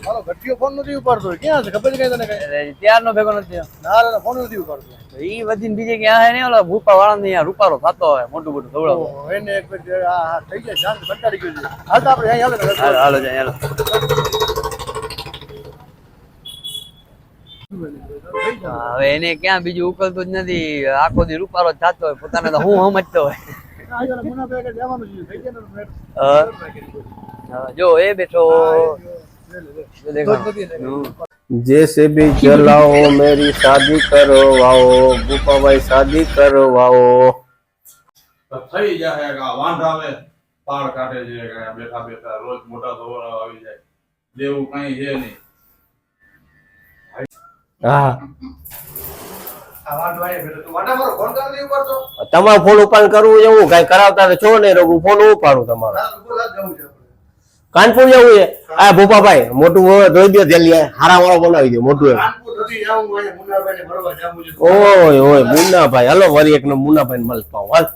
હાલો ઘટિયો phone નથી ઉપાડતો ક્યાં છે ખબર છે કઈ તને કઈ ત્યારનો ભેગો નથી ના ફોન નથી ઉપાડતો ઈ વધીને બીજે ક્યાં હે ને ઓલા ભૂપા વાળા ને રૂપારો થતો હોય મોટું મોટું ધવડાવો એને એક મિનિટ આ થઈ જાય શાંત કંટાળી ગયો છે હાલ તો આપણે અહીં હાલો હાલો જાય હાલો હવે એને ક્યાં બીજું ઉકલતું જ નથી આખો દી રૂપારો જ થતો હોય પોતાને તો હું સમજતો હોય જો એ બેઠો जैसे भी चलाओ मेरी शादी करवाओ भूपा भाई शादी करवाओ થઈ જાય વાંઢાવે પાળ કાઢે છે બેઠા બેઠા રોજ મોટા ધોરા આવી જાય દેવું કઈ છે નહીં હા ફોન તમારો ફોન ઉપાડ કરવું એવું કઈ કરાવતા તો છો નહીં રોગ ફોન ઉપાડું તમારો કાનપુર જવું છે આ ભૂપાભાઈ મોટું ધોઈ દો જલ્દી હારા વાળો બનાવી દો મોટું એમ ઓય ઓય મુન્નાભાઈ હલો વરી એક મુન્નાભાઈ મળ પાઉં હાલ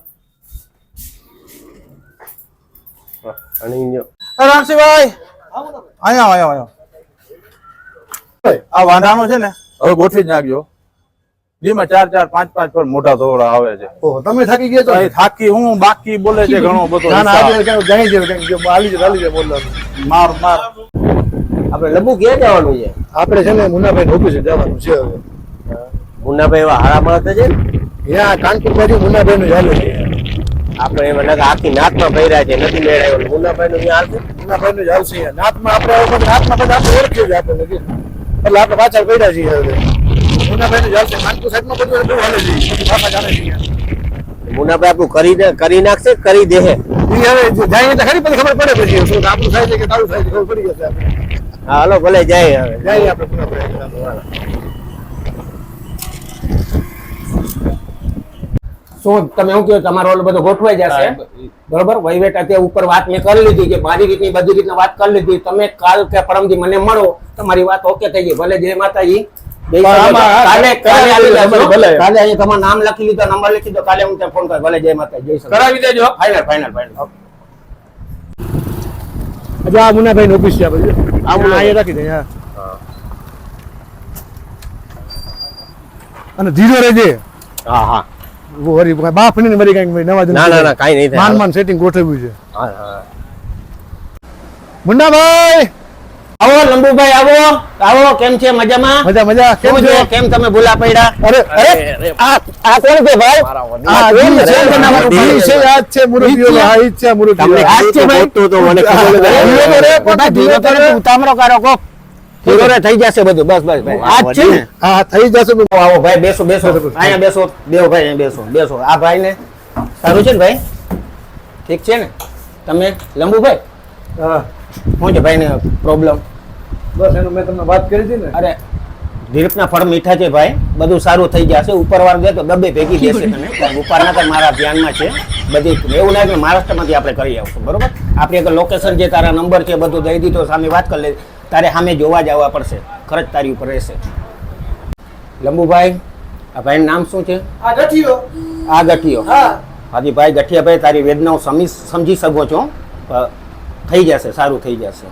રામસિંહભાઈ આયા આ વાંઢાનો છે ને હવે ગોઠવી જ નાખજો દીમાં 4 4 5 5 પર મોટા ધોળા આવે છે ઓહો તમે થાકી ગયા છો થાકી હું બાકી બોલે છે ઘણો બધો ના ના આજે કઈ જાય છે કઈ હાલી જાય બોલવાનું માર માર આપણે લંબુ ક્યાં જવાનું છે આપણે છે ને મુન્નાભાઈ ઓફિસે જવાનું છે હવે મુન્નાભાઈ એવા હારા મળે છે ને ત્યાં કાનપુર બાજુ મુન્નાભાઈ નું ચાલે છે આપણે એમાં લાગે આખી નાકમાં ભર્યા છે નથી મેળાયો મુન્નાભાઈ નું ત્યાં આવશે મુન્નાભાઈ નું ચાલશે નાથમાં આપણે નાથમાં બધા આપણે ઓળખીએ છીએ આપણે નથી એટલે આપણે પાછળ પડ્યા છીએ હવે મુન્નાભાઈ નું ચાલશે કાનપુર સાઈડમાં બધું બહુ હાલે છે પાછા જાણે છે મુન્નાભાઈ આપણું કરી નાખશે કરી દે હવે જાય એટલે ખરી પછી ખબર પડે પછી શું આપણું થાય છે કે તારું થાય છે ખબર પડી જશે આપણે હા હાલો ભલે જાય હવે જાય આપણે મુન્નાભાઈ શું તમે શું કહો તમારો ઓલો બધો ગોઠવાઈ જશે બરોબર વહીવટ અત્યારે ઉપર વાત મેં કરી લીધી કે મારી રીતની બધી રીતના વાત કરી લીધી તમે કાલ કે પરમથી મને મળો તમારી વાત ઓકે થઈ ગઈ ભલે જય માતાજી કાલે અહીંયા તમારું નામ લખી લીધો નંબર લખી દો કાલે હું તમને ફોન કરું ભલે જય માતાજી જય કરાવી દેજો ફાઇનલ ફાઇનલ ફાઇનલ અચ્છા આ મુન્નાભાઈ નું ઓફિસ છે આપણે અહીંયા રાખી દે હા અને ધીરો રહેજે હા હા વરી બાપ ને વરી કઈક નવા ના ના ના કાઈ નહીં થાય માન સેટિંગ ગોઠવ્યું છે હા હા મુન્નાભાઈ આવો લંબુભાઈ આવો આવો કેમ છે મજામાં મજા મજા કેમ છો કેમ તમે ભૂલા પડ્યા અરે અરે આ કોણ છે ભાઈ આ કોણ છે તમારું ભાઈ છે યાદ છે મુરબીઓ હા ઈ છે મુરબીઓ તમને યાદ છે ભાઈ તો મને ખબર અરે ધીરો કરે ઉતામરો કરો કો ધીરો થઈ જશે બધું બસ બસ ભાઈ આ છે ને હા થઈ જશે આવો ભાઈ બેસો બેસો અહીંયા બેસો બેહો ભાઈ અહીંયા બેસો બેસો આ ભાઈ ને સારું છે ને ભાઈ ઠીક છે ને તમે લંબુભાઈ હા શું છે ભાઈ ને પ્રોબ્લેમ બસ એનું મેં તમને વાત કરી હતી ને અરે ધીરપના ફળ મીઠા છે ભાઈ બધું સારું થઈ જશે ઉપર વાર દે તો ડબ્બે ભેગી દેશે તને ઉપર ના મારા ધ્યાનમાં છે બધી એવું લાગે કે મહારાષ્ટ્રમાંથી આપણે કરી આવશું બરોબર આપણે એક લોકેશન જે તારા નંબર છે બધું દઈ દીધો સામે વાત કરી લે તારે સામે જોવા જવા પડશે ખર્ચ તારી ઉપર રહેશે લંબુભાઈ આ ભાઈ નામ શું છે આ ગઠિયો આ ગઠિયો હા હાજી ભાઈ ગઠિયાભાઈ તારી વેદનાઓ સમજી શકો છો થઈ જશે સારું થઈ જશે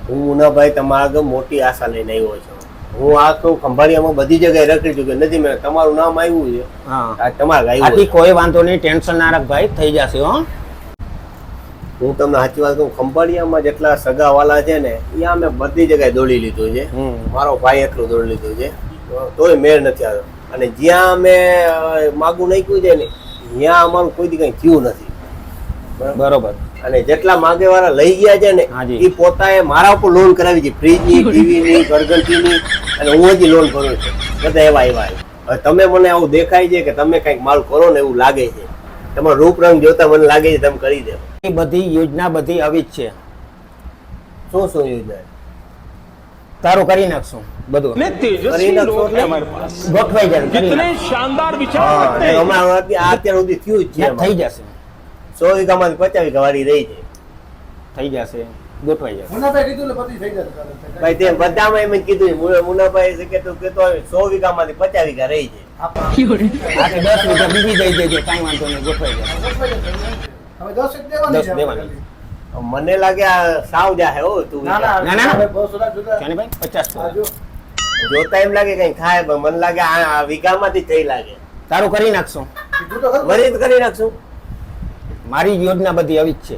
હું મુનાભાઈ તમારા આગળ મોટી આશા લઈને આવ્યો છું હું આ તો ખંભાળિયામાં બધી જગ્યાએ રખડી ચૂક્યો નથી મેં તમારું નામ આવ્યું છે હા તમારા આથી કોઈ વાંધો નહીં ટેન્શન ના રાખ ભાઈ થઈ જશે હો હું તમને સાચી વાત કહું ખંભાળિયામાં જેટલા સગાવાલા છે ને એ અમે બધી જગ્યાએ દોડી લીધું છે મારો ભાઈ એટલું દોડી લીધું છે તોય મેળ નથી આવ્યો અને જ્યાં અમે માગું નાખ્યું છે ને ત્યાં અમારું કોઈ દી કઈ થયું નથી બરોબર અને જેટલા માગે વાળા લઈ ગયા છે ને એ પોતાએ મારા ઉપર લોન કરાવી છે ફ્રીજની ટીવીની ગરગંટીની અને હું હજી લોન ભરું છું બધા એવા એવા હવે તમે મને આવું દેખાય છે કે તમે કઈક માલ કરો ને એવું લાગે છે તમારો રૂપ રંગ જોતા મને લાગે છે તમે કરી દો એ બધી યોજના બધી આવી જ છે શું શું યોજના તારું કરી નાખશું બધું કરી નાખશું ગોઠવાઈ જાય શાનદાર વિચાર હમણાં અત્યાર સુધી થયું જ છે થઈ જશે 100 વીઘામાંથી 50 વીઘા વાળી રહી છે થઈ જશે ગોઠવાઈ જશે મુન્નાભાઈ કીધું ને પછી થઈ જશે ભાઈ તે બધામાં એમ જ કીધું મુન્નાભાઈ છે કે તું કેતો 100 વીઘામાંથી 50 વીઘા રહી છે આપણે 10 વીઘા બીજી દઈ દેજો કાંઈ વાંધો નહીં ગોઠવાઈ જશે હવે 10 દેવાની મને લાગે આ સાવ જાહે હો તું ના ના ના, ના. હવે 200 જુદા જાને ભાઈ 50 આ જો જોતા એમ લાગે કઈ થાય પણ મને લાગે આ વીઘામાંથી થઈ લાગે તારું કરી નાખશું કીધું તો ખરું. વરિત કરી નાખશું મારી યોજના બધી આવી જ છે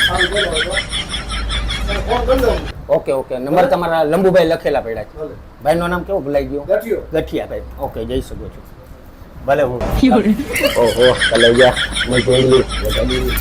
સારું, બોલો હવે. તમે ફોન કરી દઉં. ઓકે ઓકે નંબર તમારા લંબુભાઈ લખેલા પડ્યા છે ભલે. ભાઈનું નામ કેવું ભૂલાઈ ગયું ગઠિયો. ગઠિયા ભાઈ ઓકે જઈ શકો છો ભલે હું ઓહો કલૈયા મેં જોઈ લીધું